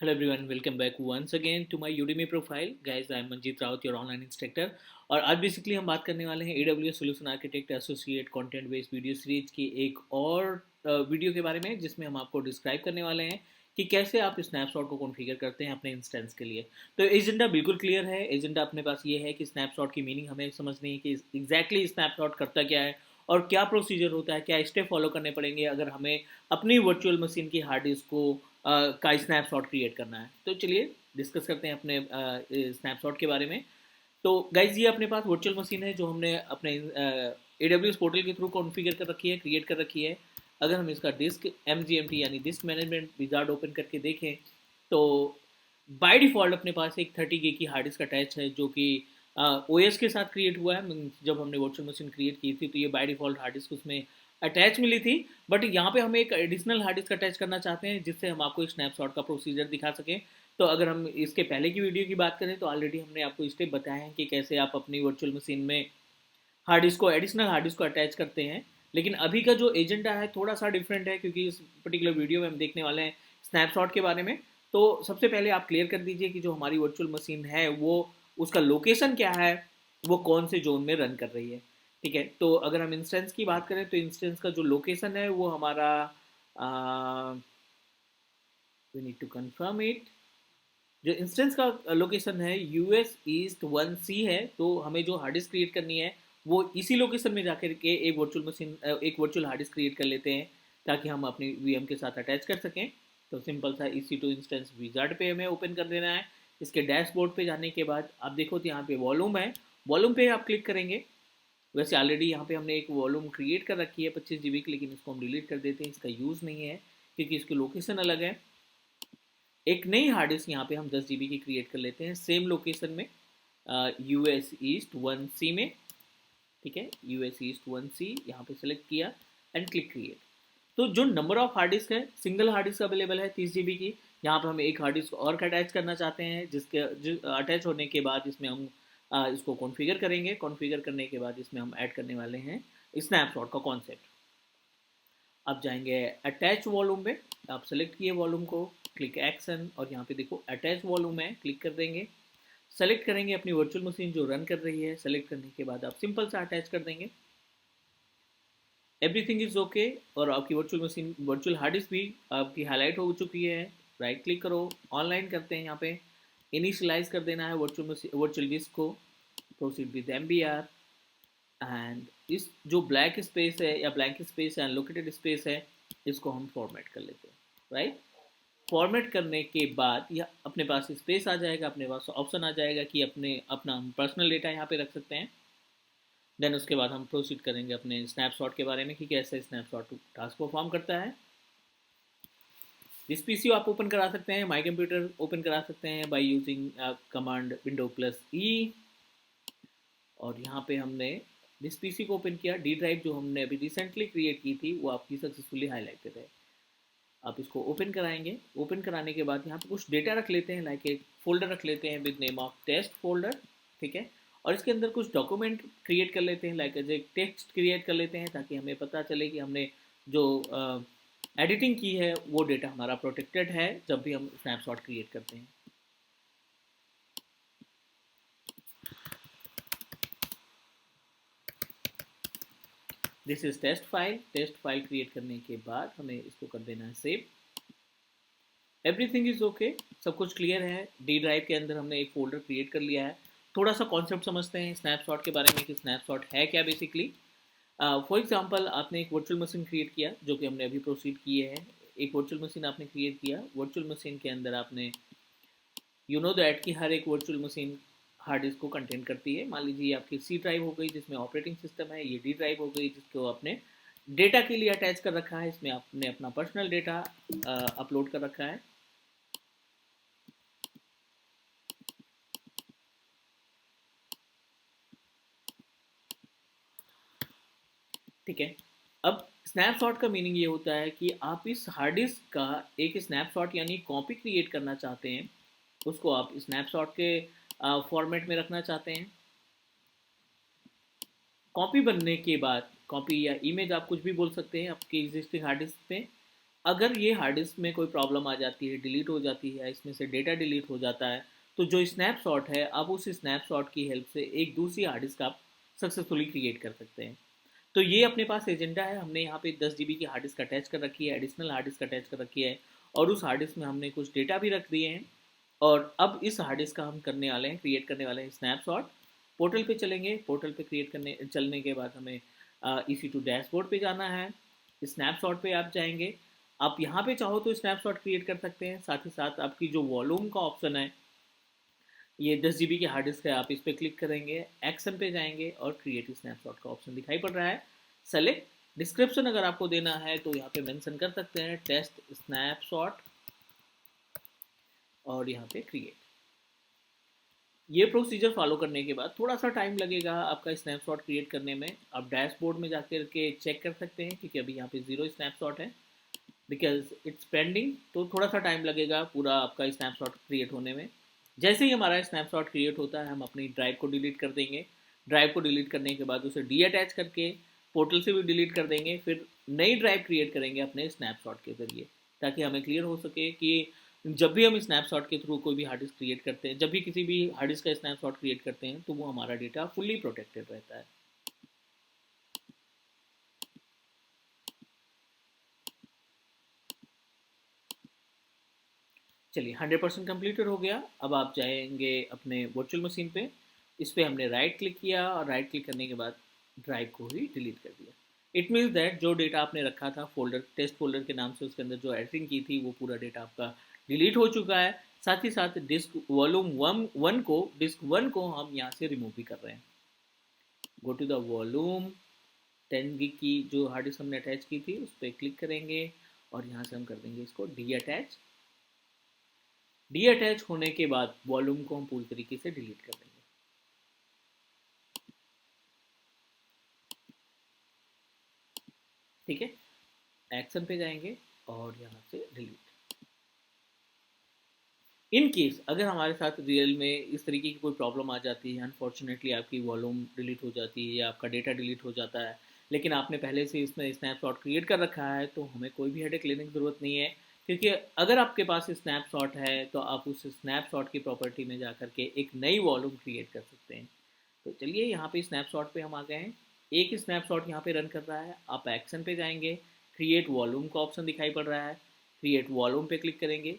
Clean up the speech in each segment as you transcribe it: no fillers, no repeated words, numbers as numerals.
Hello everyone, welcome back once again to my Udemy profile. Guys, I am Manjeet Raut, your online instructor. और आज basically हम बात करने वाले हैं AWS Solution Architect Associate Content Based video series की एक और वीडियो के बारे में, जिसमें हम आपको डिस्क्राइब करने वाले हैं कि कैसे आप स्नैपशॉट को कॉन्फ़िगर करते हैं अपने इंस्टेंस के लिए। तो एजेंडा बिल्कुल क्लियर है। एजेंडा अपने पास ये है कि स्नैपशॉट की मीनिंग हमें समझनी है कि एग्जैक्टली स्नैपशॉट करता क्या है और क्या प्रोसीजर होता है, क्या स्टेप फॉलो करने पड़ेंगे अगर हमें अपनी वर्चुअल मशीन की हार्ड डिस्क को का स्नैपशॉट क्रिएट करना है। तो चलिए डिस्कस करते हैं अपने स्नैपशॉट के बारे में। तो गाइज, ये अपने पास वर्चुअल मशीन है जो हमने अपने AWS पोर्टल के थ्रू कॉन्फ़िगर कर रखी है, क्रिएट कर रखी है। अगर हम इसका डिस्क MGMT यानी डिस्क मैनेजमेंट विजार्ड ओपन करके देखें तो बाय डिफ़ॉल्ट अपने पास एक 30 GB की हार्ड डिस्क अटैच है, जो कि OS के साथ क्रिएट हुआ है। जब हमने वर्चुअल मशीन क्रिएट की थी तो ये बाय डिफ़ॉल्ट हार्ड डिस्क उसमें अटैच मिली थी। बट यहाँ पे हम एक एडिशनल हार्ड डिस्क अटैच करना चाहते हैं जिससे हम आपको एक स्नैपशॉट का प्रोसीजर दिखा सकें। तो अगर हम इसके पहले की वीडियो की बात करें तो ऑलरेडी हमने आपको स्टेप बताया है कि कैसे आप अपनी वर्चुअल मशीन में हार्ड डिस्क को एडिशनल हार्ड डिस्क को अटैच करते हैं। लेकिन अभी का जो एजेंडा है थोड़ा सा डिफरेंट है, क्योंकि इस पर्टिकुलर वीडियो में हम देखने वाले हैं स्नैपशॉट के बारे में। तो सबसे पहले आप क्लियर कर दीजिए कि जो हमारी वर्चुअल मशीन है वो उसका लोकेशन क्या है, वो कौन से जोन में रन कर रही है। ठीक है, तो अगर हम इंस्टेंस की बात करें तो इंस्टेंस का जो लोकेशन है वो हमारा we need to confirm it. जो इंस्टेंस का लोकेशन है US East 1C है। तो हमें जो हार्ड डिस्क क्रिएट करनी है वो इसी लोकेशन में जाकर के एक वर्चुअल मशीन एक वर्चुअल हार्ड डिस्क क्रिएट कर लेते हैं ताकि हम अपनी VM के साथ अटैच कर सकें। तो सिंपल सा EC2 इंस्टेंस विजार्ड पे हमें ओपन कर देना है। इसके डैशबोर्ड पे जाने के बाद आप देखो तो यहाँ पे वॉल्यूम है, वॉल्यूम पे आप क्लिक करेंगे। वैसे ऑलरेडी यहाँ पे हमने एक वॉल्यूम क्रिएट कर रखी है 25 GB की, लेकिन इसको हम डिलीट कर देते हैं, इसका यूज़ नहीं है क्योंकि इसकी लोकेशन अलग है। एक नई हार्ड डिस्क यहाँ पे हम 10 GB की क्रिएट कर लेते हैं सेम लोकेशन में, US East 1C में। ठीक है, US East 1C यहाँ पे सेलेक्ट किया एंड क्लिक क्रिएट। तो जो नंबर ऑफ हार्ड डिस्क है, सिंगल हार्ड डिस्क अवेलेबल है 30 GB की। यहाँ पे हम एक हार्ड डिस्क और का अटैच करना चाहते हैं, जिसके अटैच होने के बाद इसमें हम इसको कॉन्फ़िगर करेंगे। कॉन्फ़िगर करने के बाद इसमें हम ऐड करने वाले हैं स्नैपशॉट का कॉन्सेप्ट। आप जाएंगे अटैच वॉल्यूम में, आप सेलेक्ट किए वॉल्यूम को, क्लिक एक्शन, और यहाँ पे देखो अटैच वॉल्यूम है, क्लिक कर देंगे। सेलेक्ट करेंगे अपनी वर्चुअल मशीन जो रन कर रही है। सेलेक्ट करने के बाद आप सिंपल सा अटैच कर देंगे। Everything is okay. और आपकी virtual machine virtual hard disk भी आपकी हाईलाइट हो चुकी है। राइट क्लिक करो, ऑनलाइन करते हैं, यहाँ पे इनिशियलाइज कर देना है वर्चुअल डिस्क को। Proceed with MBR। एंड इस जो ब्लैक स्पेस है या ब्लैंक स्पेस है, अनलोकेटेड स्पेस है, इसको हम फॉर्मेट कर लेते हैं। राइट, फॉर्मेट करने के बाद या अपने पास स्पेस आ जाएगा, अपने पास ऑप्शन आ जाएगा कि अपना पर्सनल डेटा यहाँ पे रख सकते हैं। देन उसके बाद हम प्रोसीड करेंगे अपने स्नैपशॉट के बारे में कि कैसे स्नैपशॉट टास्क परफॉर्म करता है। जिस PC आप ओपन करा सकते हैं, माई कंप्यूटर ओपन करा सकते हैं बाय यूजिंग कमांड Windows+E। और यहाँ पे हमने जिस PC को ओपन किया, डी ड्राइव जो हमने अभी रिसेंटली क्रिएट की थी वो आपकी सक्सेसफुली हाईलाइटेड है। आप इसको ओपन कराएंगे। ओपन कराने के बाद यहाँ पे कुछ डेटा रख लेते हैं, लाइक एक फोल्डर रख लेते हैं with name of test folder. ठीक है, और इसके अंदर कुछ डॉक्यूमेंट क्रिएट कर लेते हैं, लाइक एक टेक्स्ट क्रिएट कर लेते हैं ताकि हमें पता चले कि हमने जो एडिटिंग की है वो डेटा हमारा प्रोटेक्टेड है जब भी हम स्नैपशॉट क्रिएट करते हैं। This is test file. Test file create करने के बाद हमें इसको कर देना है सेव। एवरीथिंग इज ओके, सब कुछ क्लियर है। डी ड्राइव के अंदर हमने एक फोल्डर क्रिएट कर लिया है। थोड़ा सा कॉन्सेप्ट समझते हैं स्नैपशॉट के बारे में कि स्नैपशॉट है क्या बेसिकली। फॉर एग्जांपल, आपने एक वर्चुअल मशीन क्रिएट किया जो कि हमने अभी प्रोसीड किए हैं। एक वर्चुअल मशीन आपने क्रिएट किया। वर्चुअल मशीन के अंदर आपने यू नो दैट कि हर एक वर्चुअल मशीन हार्ड डिस्क को कंटेन करती है। मान लीजिए आपकी C ड्राइव हो गई जिसमें ऑपरेटिंग सिस्टम है, ये D ड्राइव हो गई जिसको आपने डेटा के लिए अटैच कर रखा है, इसमें आपने अपना पर्सनल डेटा अपलोड कर रखा है। ठीक है, अब स्नैपशॉट का मीनिंग ये होता है कि आप इस हार्ड डिस्क का एक स्नैपशॉट यानी कॉपी क्रिएट करना चाहते हैं, उसको आप स्नैपशॉट के फॉर्मेट में रखना चाहते हैं। कॉपी बनने के बाद, कॉपी या इमेज आप कुछ भी बोल सकते हैं आपके एग्जिस्टिंग हार्ड डिस्क पे। अगर ये हार्ड डिस्क में कोई प्रॉब्लम आ जाती है, डिलीट हो जाती है, इसमें से डेटा डिलीट हो जाता है, तो जो स्नैपशॉट है आप उस स्नैपशॉट की हेल्प से एक दूसरी हार्ड डिस्क आप सक्सेसफुली क्रिएट कर सकते हैं। तो ये अपने पास एजेंडा है, हमने यहाँ पे 10 GB की हार्ड डिस्क अटैच कर रखी है, एडिशनल हार्ड डिस्क अटैच कर रखी है, और उस हार्ड डिस्क में हमने कुछ डेटा भी रख दिए हैं। और अब इस हार्ड डिस्क का हम करने वाले हैं, क्रिएट करने वाले हैं स्नैपशॉट। पोर्टल पे चलेंगे, पोर्टल पे क्रिएट करने चलने के बाद हमें EC2 डैशबोर्ड पे जाना है। स्नैपशॉट पे आप जाएंगे, आप यहाँ पे चाहो तो स्नैपशॉट क्रिएट कर सकते हैं, साथ ही साथ आपकी जो वॉल्यूम का ऑप्शन है, ये 10 GB की हार्ड डिस्क है, आप इस पर क्लिक करेंगे, एक्शन पे जाएंगे और क्रिएट स्नैपशॉट का ऑप्शन दिखाई पड़ रहा है, सेलेक्ट। डिस्क्रिप्शन अगर आपको देना है तो यहाँ पे मेंशन कर सकते हैं टेस्ट स्नैपशॉट, और यहाँ पे क्रिएट। ये प्रोसीजर फॉलो करने के बाद थोड़ा सा टाइम लगेगा आपका स्नैपशॉट क्रिएट करने में। आप डैशबोर्ड में जाकर के चेक कर सकते हैं, क्योंकि अभी यहाँ पे 0 स्नैपशॉट है, बिकॉज इट्स पेंडिंग, तो थोड़ा सा टाइम लगेगा पूरा आपका स्नैपशॉट क्रिएट होने में। जैसे ही हमारा स्नैपशॉट क्रिएट होता है, हम अपनी ड्राइव को डिलीट कर देंगे। ड्राइव को डिलीट करने के बाद उसे डी अटैच करके पोर्टल से भी डिलीट कर देंगे, फिर नई ड्राइव क्रिएट करेंगे अपने स्नैपशॉट के ज़रिए, ताकि हमें क्लियर हो सके कि जब भी हम स्नैपशॉट के थ्रू कोई भी हार्ड डिस्क क्रिएट करते हैं, जब भी किसी भी हार्ड डिस्क का स्नैपशॉट क्रिएट करते हैं, तो वो हमारा डेटा फुल्ली प्रोटेक्टेड रहता है। चलिए 100% कम्प्लीटेड हो गया। अब आप जाएंगे अपने वर्चुअल मशीन पे, इस पर हमने राइट क्लिक किया, और राइट क्लिक करने के बाद ड्राइव को ही डिलीट कर दिया। इट मीन्स दैट जो डेटा आपने रखा था फोल्डर, टेस्ट फोल्डर के नाम से, उसके अंदर जो एडिटिंग की थी, वो पूरा डेटा आपका डिलीट हो चुका है। साथ ही साथ डिस्क वॉल्यूम वन को, डिस्क वन को हम यहाँ से रिमूव भी कर रहे हैं। Go to the volume, 10 GB की जो हार्ड डिस्क हमने अटैच की थी, उस पर क्लिक करेंगे, और यहाँ से हम कर देंगे इसको डी अटैच। डी अटैच होने के बाद वॉल्यूम को हम पूरी तरीके से डिलीट कर देंगे। ठीक है, एक्शन पे जाएंगे और यहाँ से डिलीट। इन केस अगर हमारे साथ रियल में इस तरीके की कोई प्रॉब्लम आ जाती है, अनफॉर्चुनेटली आपकी वॉल्यूम डिलीट हो जाती है या आपका डेटा डिलीट हो जाता है, लेकिन आपने पहले से इसमें स्नैपशॉट क्रिएट कर रखा है, तो हमें कोई भी हेडेक लेने की ज़रूरत नहीं है। क्योंकि अगर आपके पास स्नैपशॉट है, तो आप उस स्नैपशॉट की प्रॉपर्टी में जा करके एक नई वॉल्यूम क्रिएट कर सकते हैं। तो चलिए यहाँ पे स्नैपशॉट पे हम आ गए हैं, एक स्नैपशॉट यहाँ पे रन कर रहा है। आप एक्शन पे जाएंगे, क्रिएट वॉल्यूम का ऑप्शन दिखाई पड़ रहा है, क्रिएट वॉल्यूम पे क्लिक करेंगे।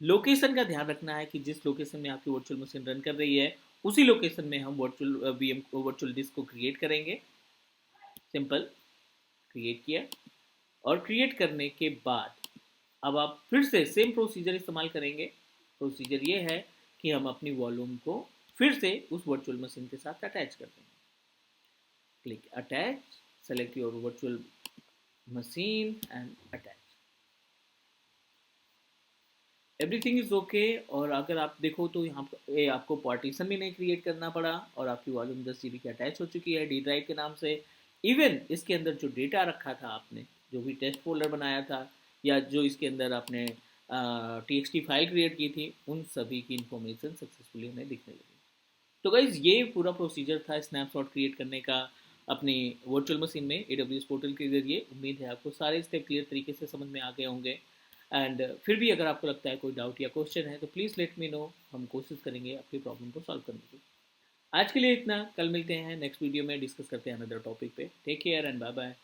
लोकेशन का ध्यान रखना है कि जिस लोकेशन में आपकी वर्चुअल मशीन रन कर रही है, उसी लोकेशन में हम वर्चुअल वीएम वर्चुअल डिस्क को क्रिएट करेंगे। सिंपल, क्रिएट किया, और क्रिएट करने के बाद अब आप फिर से सेम प्रोसीजर इस्तेमाल करेंगे। प्रोसीजर ये है कि हम अपनी वॉल्यूम को फिर से उस वर्चुअल मशीन के साथ अटैच कर देंगे। Click attach, select your virtual machine and attach. Everything is okay. और अगर आप देखो तो यहाँ पे आपको पार्टीशन भी नहीं क्रिएट करना पड़ा, और आपकी वॉल्यूम 10 GB की अटैच हो चुकी है डी ड्राइव के नाम से। इवन इसके अंदर जो डेटा रखा था आपने, जो भी टेस्ट फोल्डर बनाया था, या जो इसके अंदर आपने TXT फाइल क्रिएट की थी, उन सभी की इन्फॉर्मेशन सक्सेसफुली हमें दिखने लगी। तो गाइज ये पूरा प्रोसीजर था स्नैपशॉट क्रिएट करने का अपनी वर्चुअल मशीन में AWS पोर्टल के जरिए। उम्मीद है आपको सारे स्टेप क्लियर तरीके से समझ में आ गए होंगे। एंड फिर भी अगर आपको लगता है कोई डाउट या क्वेश्चन है, तो प्लीज़ लेट मी नो, हम कोशिश करेंगे आपकी प्रॉब्लम को सॉल्व करने की। आज के लिए इतना, कल मिलते हैं नेक्स्ट वीडियो में, डिस्कस करते हैं अनदर टॉपिक पे। Take care and bye bye.